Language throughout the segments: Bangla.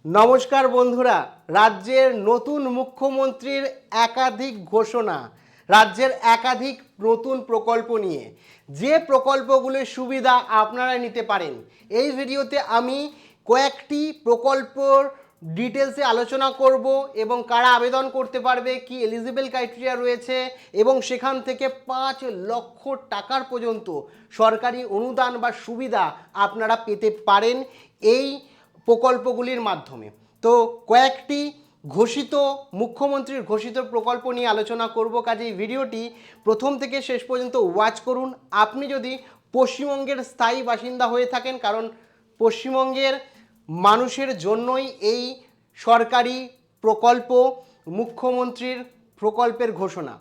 নমস্কার বন্ধুরা, রাজ্যের নতুন মুখ্যমন্ত্রীর একাধিক ঘোষণা, রাজ্যের একাধিক নতুন প্রকল্প নিয়ে যে প্রকল্পগুলির সুবিধা আপনারা নিতে পারেন এই ভিডিওতে আমি কয়েকটি প্রকল্পর ডিটেলসে আলোচনা করব এবং কারা আবেদন করতে পারবে, কি এলিজিবল ক্রাইটেরিয়া রয়েছে এবং সেখান থেকে 5 লক্ষ টাকার পর্যন্ত সরকারি অনুদান বা সুবিধা আপনারা পেতে পারেন এই প্রকল্পগুলির মাধ্যমে। তো কয়েকটি ঘোষিত মুখ্যমন্ত্রীর ঘোষিত প্রকল্প নিয়ে আলোচনা করব, কাজেই ভিডিওটি প্রথম থেকে শেষ পর্যন্ত ওয়াচ করুন। আপনি যদি পশ্চিমবঙ্গের স্থায়ী বাসিন্দা হয়ে থাকেন, কারণ পশ্চিমবঙ্গের মানুষের জন্যই এই সরকারি প্রকল্প, মুখ্যমন্ত্রীর প্রকল্পের ঘোষণা,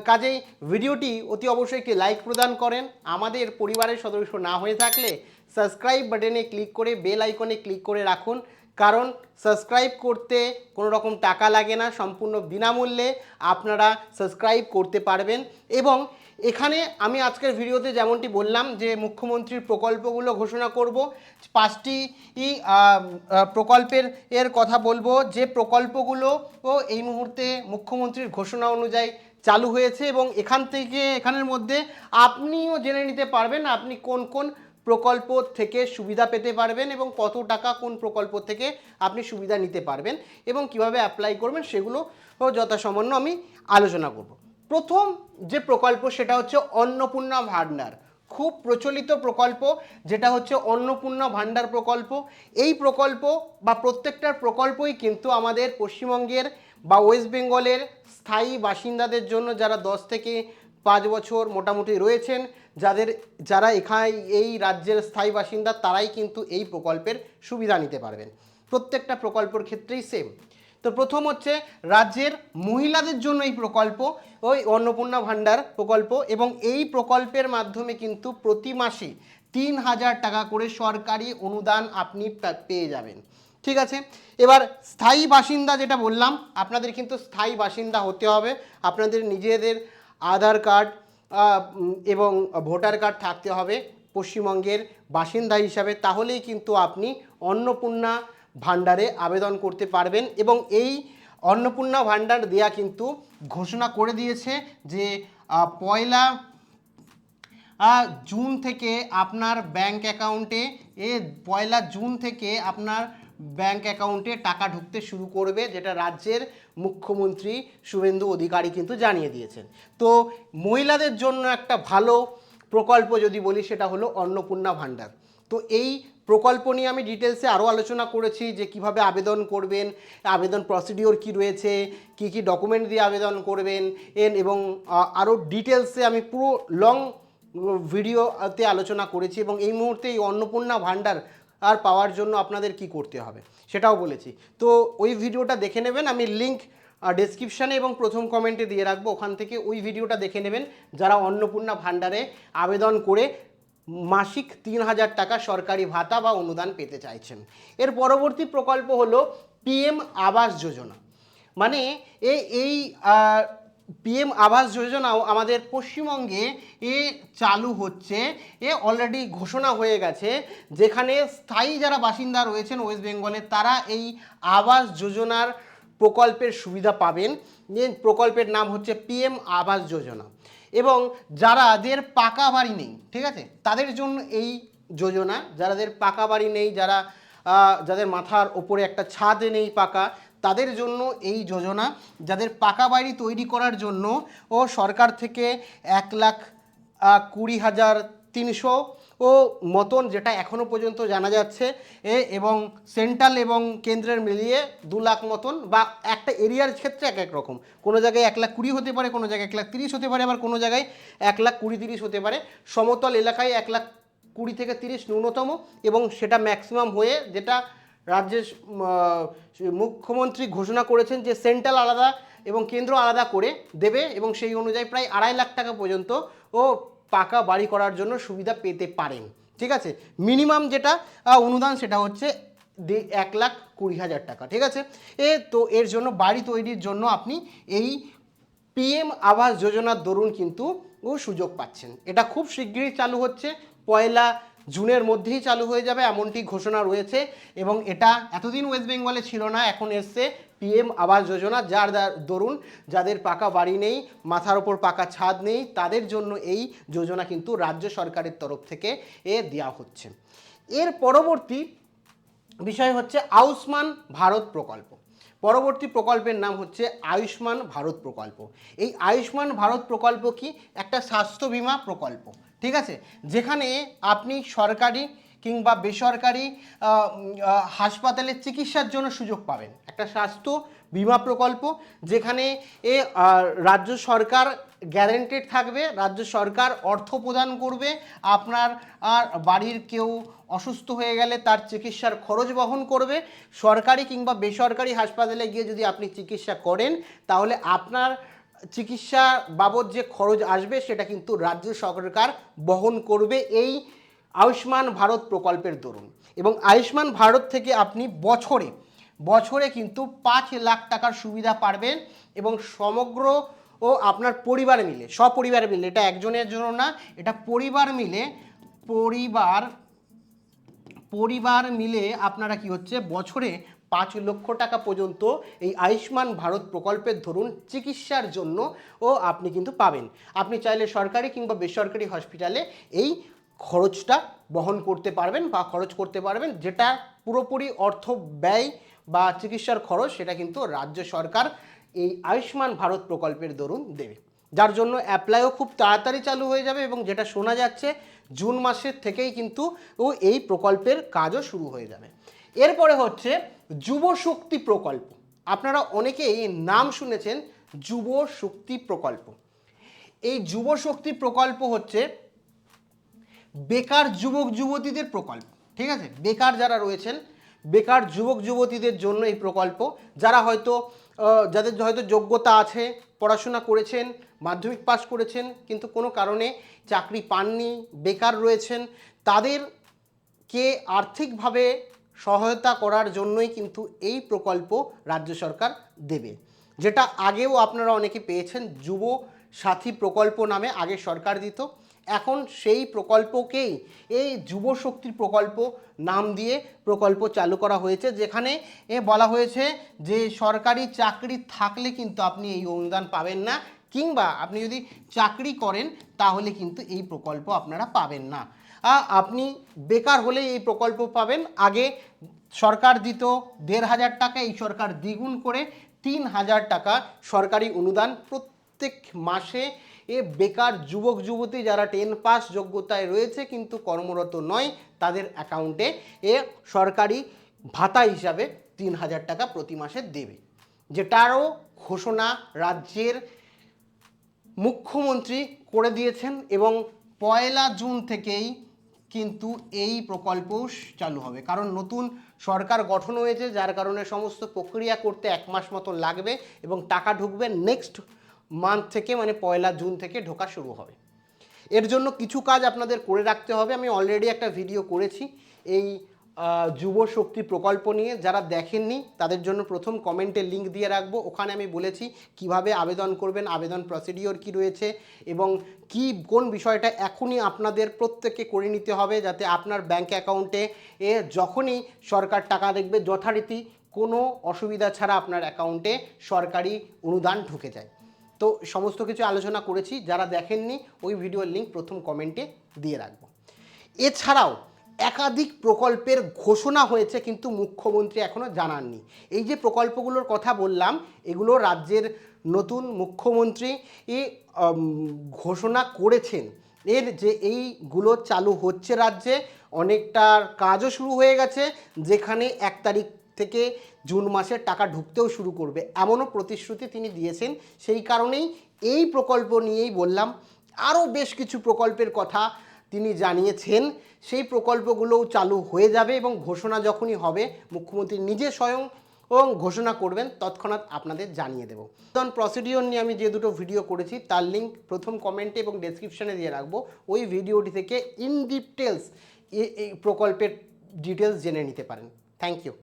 কাজেই ভিডিওটি অতি অবশ্যই একটি লাইক প্রদান করেন। আমাদের পরিবারের সদস্য না হয়ে থাকলে সাবস্ক্রাইব বাটনে ক্লিক করে বেল আইকনে ক্লিক করে রাখুন, কারণ সাবস্ক্রাইব করতে কোনো রকম টাকা লাগে না, সম্পূর্ণ বিনামূল্যে আপনারা সাবস্ক্রাইব করতে পারবেন। এবং এখানে আমি আজকের ভিডিওতে যেমনটি বললাম যে মুখ্যমন্ত্রীর প্রকল্পগুলো ঘোষণা করব, 5টি প্রকল্পের কথা বলবো যে প্রকল্পগুলো এই মুহূর্তে মুখ্যমন্ত্রীর ঘোষণা অনুযায়ী চালু হয়েছে এবং এখানের মধ্যে আপনিও জেনে নিতে পারবেন আপনি কোন কোন প্রকল্প থেকে সুবিধা পেতে পারবেন এবং কত টাকা কোন প্রকল্প থেকে আপনি সুবিধা নিতে পারবেন এবং কিভাবে অ্যাপ্লাই করবেন সেগুলো যথাসামান্য আমি আলোচনা করব। প্রথম যে প্রকল্প সেটা হচ্ছে অন্নপূর্ণা ভাণ্ডার, খুব প্রচলিত প্রকল্প যেটা হচ্ছে অন্নপূর্ণা ভাণ্ডার প্রকল্প। এই প্রকল্প বা প্রত্যেকটার প্রকল্পই কিন্তু আমাদের পশ্চিমবঙ্গের বা ওয়েস্ট বেঙ্গলের স্থায়ী বাসিন্দাদের জন্য, যারা 10 থেকে 5 বছর মোটামুটি রয়েছেন, যারা এখানে এই রাজ্যের স্থায়ী বাসিন্দা, তারাই কিন্তু এই প্রকল্পের সুবিধা নিতে পারবেন। প্রত্যেকটা প্রকল্পের ক্ষেত্রেই সেম। তো প্রথম হচ্ছে রাজ্যের মহিলাদের জন্য এই প্রকল্প, ওই অন্নপূর্ণা ভাণ্ডার প্রকল্প, এবং এই প্রকল্পের মাধ্যমে কিন্তু প্রতি মাসে 3000 টাকা করে সরকারি অনুদান আপনি পেয়ে যাবেন। ঠিক আছে, এবার স্থায়ী বাসিন্দা যেটা বললাম, আপনাদের কিন্তু স্থায়ী বাসিন্দা হতে হবে, আপনাদের নিজেদের আধার কার্ড এবং ভোটার কার্ড থাকতে হবে পশ্চিমবঙ্গের বাসিন্দা হিসাবে, তাহলেই কিন্তু আপনি অন্নপূর্ণা ভাণ্ডারে আবেদন করতে পারবেন। এবং এই অন্নপূর্ণা ভাণ্ডার দেয়া কিন্তু ঘোষণা করে দিয়েছে যে 1 জুন থেকে আপনার ব্যাংক অ্যাকাউন্টে আপনার ব্যাংক অ্যাকাউন্টে টাকা ঢুকতে শুরু করবে, যেটা রাজ্যের মুখ্যমন্ত্রী শুভেন্দু অধিকারী কিন্তু জানিয়ে দিয়েছেন। তো মহিলাদের জন্য একটা ভালো প্রকল্প যদি বলি সেটা হলো অন্নপূর্ণা ভাণ্ডার। তো এই প্রকল্প নিয়ে আমি ডিটেলসে আরও আলোচনা করেছি যে কিভাবে আবেদন করবেন, আবেদন প্রসিডিওর কি রয়েছে, কি কি ডকুমেন্ট দিয়ে আবেদন করবেন, এবং আরও ডিটেলসে আমি পুরো লং ভিডিওতে আলোচনা করেছি। এবং এই মুহূর্তে এই অন্নপূর্ণা ভাণ্ডার আর পাওয়ার জন্য আপনাদের কি করতে হবে সেটাও বলেছি। তো ওই ভিডিওটা দেখে নেবেন, আমি লিঙ্ক ডেসক্রিপশানে এবং প্রথম কমেন্টে দিয়ে রাখবো, ওখান থেকে ওই ভিডিওটা দেখে নেবেন যারা অন্নপূর্ণা ভাণ্ডারে আবেদন করে মাসিক 3000 টাকা সরকারি ভাতা বা অনুদান পেতে চাইছেন। এর পরবর্তী প্রকল্প হলো পিএম আবাস যোজনা। মানে এই পিএম আবাস যোজনাও আমাদের পশ্চিমবঙ্গে চালু হচ্ছে, অলরেডি ঘোষণা হয়ে গেছে, যেখানে স্থায়ী যারা বাসিন্দা রয়েছেন ওয়েস্ট বেঙ্গলে তারা এই আবাস যোজনার প্রকল্পের সুবিধা পাবেন। প্রকল্পের নাম হচ্ছে পিএম আবাস যোজনা। এবং যাদের পাকা বাড়ি নেই, ঠিক আছে, তাদের জন্য এই যোজনা। যাদের পাকা বাড়ি নেই, যাদের মাথার ওপরে একটা ছাদ নেই পাকা, তাদের জন্য এই যোজনা। যাদের পাকা বাড়ি তৈরি করার জন্য সরকার থেকে 1,20,300 মতন, যেটা এখনও পর্যন্ত জানা যাচ্ছে, এবং সেন্ট্রাল এবং কেন্দ্রের মিলিয়ে 2 লাখ মতন, বা একটা এরিয়ার ক্ষেত্রে এক এক রকম, কোনো জায়গায় 1,20,000 হতে পারে, কোনো জায়গায় 1,30,000 হতে পারে, আবার কোনো জায়গায় 1,20,000-30 হতে পারে। সমতল এলাকায় 1,20,000 থেকে 30 ন্যূনতম, এবং সেটা ম্যাক্সিমাম হয়ে যেটা রাজ্যের মুখ্যমন্ত্রী ঘোষণা করেছেন যে সেন্ট্রাল আলাদা এবং কেন্দ্র আলাদা করে দেবে, এবং সেই অনুযায়ী প্রায় 2.5 লাখ টাকা পর্যন্ত পাকা বাড়ি করার জন্য সুবিধা পেতে পারেন। ঠিক আছে, মিনিমাম যেটা অনুদান সেটা হচ্ছে 1,20,000 টাকা। ঠিক আছে, তো এর জন্য বাড়ি তৈরির জন্য আপনি এই পিএম আবাস যোজনার দরুন কিন্তু সুযোগ পাচ্ছেন। এটা খুব শীঘ্রই চালু হচ্ছে, 1 জুনের মধ্যেই চালু হয়ে যাবে এমনটি ঘোষণা রয়েছে। এবং এটা এতদিন ওয়েস্ট বেঙ্গলে ছিল না, এখন এসছে পিএম আবাস যোজনা, যার দরুন যাদের পাকা বাড়ি নেই, মাথার ওপর পাকা ছাদ নেই, তাদের জন্য এই যোজনা কিন্তু রাজ্য সরকারের তরফ থেকে দেওয়া হচ্ছে। এর পরবর্তী বিষয় হচ্ছে আয়ুষ্মান ভারত প্রকল্প। পরবর্তী প্রকল্পের নাম হচ্ছে আয়ুষ্মান ভারত প্রকল্প। এই আয়ুষ্মান ভারত প্রকল্প কি? একটা স্বাস্থ্য বীমা প্রকল্প, ঠিক আছে, যেখানে আপনি সরকারি কিংবা বেসরকারি হাসপাতালে চিকিৎসার জন্য সুযোগ পাবেন। একটা স্বাস্থ্য বীমা প্রকল্প যেখানে রাজ্য সরকার গ্যারেন্টেড থাকবে, রাজ্য সরকার অর্থ প্রদান করবে, আপনার আর বাড়ির কেউ অসুস্থ হয়ে গেলে তার চিকিৎসার খরচ বহন করবে। সরকারি কিংবা বেসরকারি হাসপাতালে গিয়ে যদি আপনি চিকিৎসা করেন তাহলে আপনার চিকিৎসা বাবদ যে খরচ আসবে সেটা কিন্তু রাজ্য সরকার বহন করবে এই আয়ুষ্মান ভারত প্রকল্পের দরুন। এবং আয়ুষ্মান ভারত থেকে আপনি বছরে কিন্তু 5 লাখ টাকার সুবিধা পাবেন এবং সমগ্র ও আপনার পরিবার মিলে, সপরিবার মিলে, এটা একজনের জন্য না, এটা পরিবার মিলে আপনারা কি হচ্ছে বছরে 5 লক্ষ টাকা পর্যন্ত এই আয়ুষ্মান ভারত প্রকল্পের ধরুন চিকিৎসার জন্য ও আপনি কিন্তু পাবেন। আপনি চাইলে সরকারি কিংবা বেসরকারি হসপিটালে এই খরচটা বহন করতে পারবেন বা খরচ করতে পারবেন, যেটা পুরোপুরি অর্থ ব্যয় বা চিকিৎসার খরচ সেটা কিন্তু রাজ্য সরকার এই আয়ুষ্মান ভারত প্রকল্পের দরুন দেবে, যার জন্য অ্যাপ্লাইও খুব তাড়াতাড়ি চালু হয়ে যাবে। এবং যেটা শোনা যাচ্ছে জুন মাসের থেকেই কিন্তু এই প্রকল্পের কাজও শুরু হয়ে যাবে। এরপরে হচ্ছে যুব শক্তি প্রকল্প। আপনারা অনেকেই নাম শুনেছেন যুব শক্তি প্রকল্প। এই যুব শক্তি প্রকল্প হচ্ছে বেকার যুবক যুবতীদের প্রকল্প, ঠিক আছে, বেকার যারা রয়েছেন, বেকার যুবক যুবতীদের জন্য এই প্রকল্প। যাদের হয়তো যোগ্যতা আছে, পড়াশোনা করেছেন, মাধ্যমিক পাস করেছেন, কিন্তু কোনো কারণে চাকরি পাননি, বেকার রয়েছেন, তাদেরকে আর্থিকভাবে সহায়তা করার জন্যই কিন্তু এই প্রকল্প রাজ্য সরকার দেবে। যেটা আগেও আপনারা অনেকে পেয়েছেন, যুব সাথী প্রকল্প নামে আগে সরকার দিত, এখন সেই প্রকল্পকেই এই যুব শক্তি প্রকল্প নাম দিয়ে প্রকল্প চালু করা হয়েছে, যেখানে বলা হয়েছে যে সরকারি চাকরি থাকলে কিন্তু আপনি এই অনুদান পাবেন না, কিংবা আপনি যদি চাকরি করেন তাহলে কিন্তু এই প্রকল্প আপনারা পাবেন না। আপনি বেকার হলে এই প্রকল্প পাবেন। আগে সরকার দিত 1,500 টাকা, এই সরকার দ্বিগুণ করে 3,000 টাকা সরকারি অনুদান প্রত্যেক মাসে বেকার যুবক যুবতী যারা 10 পাস যোগ্যতায় রয়েছে কিন্তু কর্মরত নয়, তাদের অ্যাকাউন্টে সরকারি ভাতা হিসাবে 3,000 টাকা প্রতি মাসে দেবে, যেটারও ঘোষণা রাজ্যের মুখ্যমন্ত্রী করে দিয়েছেন। এবং 1 জুন থেকেই কিন্তু এই প্রকল্প চালু হবে, কারণ নতুন সরকার গঠন হয়েছে, যার কারণে সমস্ত প্রক্রিয়া করতে 1 মাস মতো লাগবে এবং টাকা ঢুকবে নেক্সট মান্থ থেকে, মানে 1 জুন থেকে ঢোকা শুরু হবে। এর জন্য কিছু কাজ আপনাদের করে রাখতে হবে। আমি অলরেডি একটা ভিডিও করেছি এই যুব শক্তি প্রকল্প নিয়ে, যারা দেখেননি তাদের জন্য প্রথম কমেন্টে লিঙ্ক দিয়ে রাখবো। ওখানে আমি বলেছি কিভাবে আবেদন করবেন, আবেদন প্রসিডিওর কি রয়েছে এবং কোন বিষয়টা এখনই আপনাদের প্রত্যেককে করে নিতে হবে, যাতে আপনার ব্যাঙ্ক অ্যাকাউন্টে যখনই সরকার টাকা দেখবে যথারীতি কোনো অসুবিধা ছাড়া আপনার অ্যাকাউন্টে সরকারি অনুদান ঢুকে যায়। তো সমস্ত কিছু আলোচনা করেছি, যারা দেখেননি ওই ভিডিওর লিঙ্ক প্রথম কমেন্টে দিয়ে রাখবো। এছাড়াও একাধিক প্রকল্পের ঘোষণা হয়েছে কিন্তু মুখ্যমন্ত্রী এখনও জানাননি। এই যে প্রকল্পগুলোর কথা বললাম, এগুলো রাজ্যের নতুন মুখ্যমন্ত্রী ঘোষণা করেছেন। এর যে এইগুলো চালু হচ্ছে রাজ্যে, অনেকটার কাজও শুরু হয়ে গেছে, যেখানে 1 তারিখ থেকে জুন মাসের টাকা ঢুকতেও শুরু করবে এমনও প্রতিশ্রুতি তিনি দিয়েছেন। সেই কারণেই এই প্রকল্প নিয়েই বললাম। আরও বেশ কিছু প্রকল্পের কথা তিনি জানিয়েছেন, সেই প্রকল্পগুলোও চালু হয়ে যাবে এবং ঘোষণা যখনই হবে মুখ্যমন্ত্রী নিজে স্বয়ং ঘোষণা করবেন, তৎক্ষণাৎ আপনাদের জানিয়ে দেবো। আবেদন প্রসিডিওর নিয়ে আমি যে দুটো ভিডিও করেছি তার লিঙ্ক প্রথম কমেন্টে এবং ডেসক্রিপশানে দিয়ে রাখবো। ওই ভিডিওটি থেকে ইন ডিটেলস এই প্রকল্পের ডিটেলস জেনে নিতে পারেন। Thank you.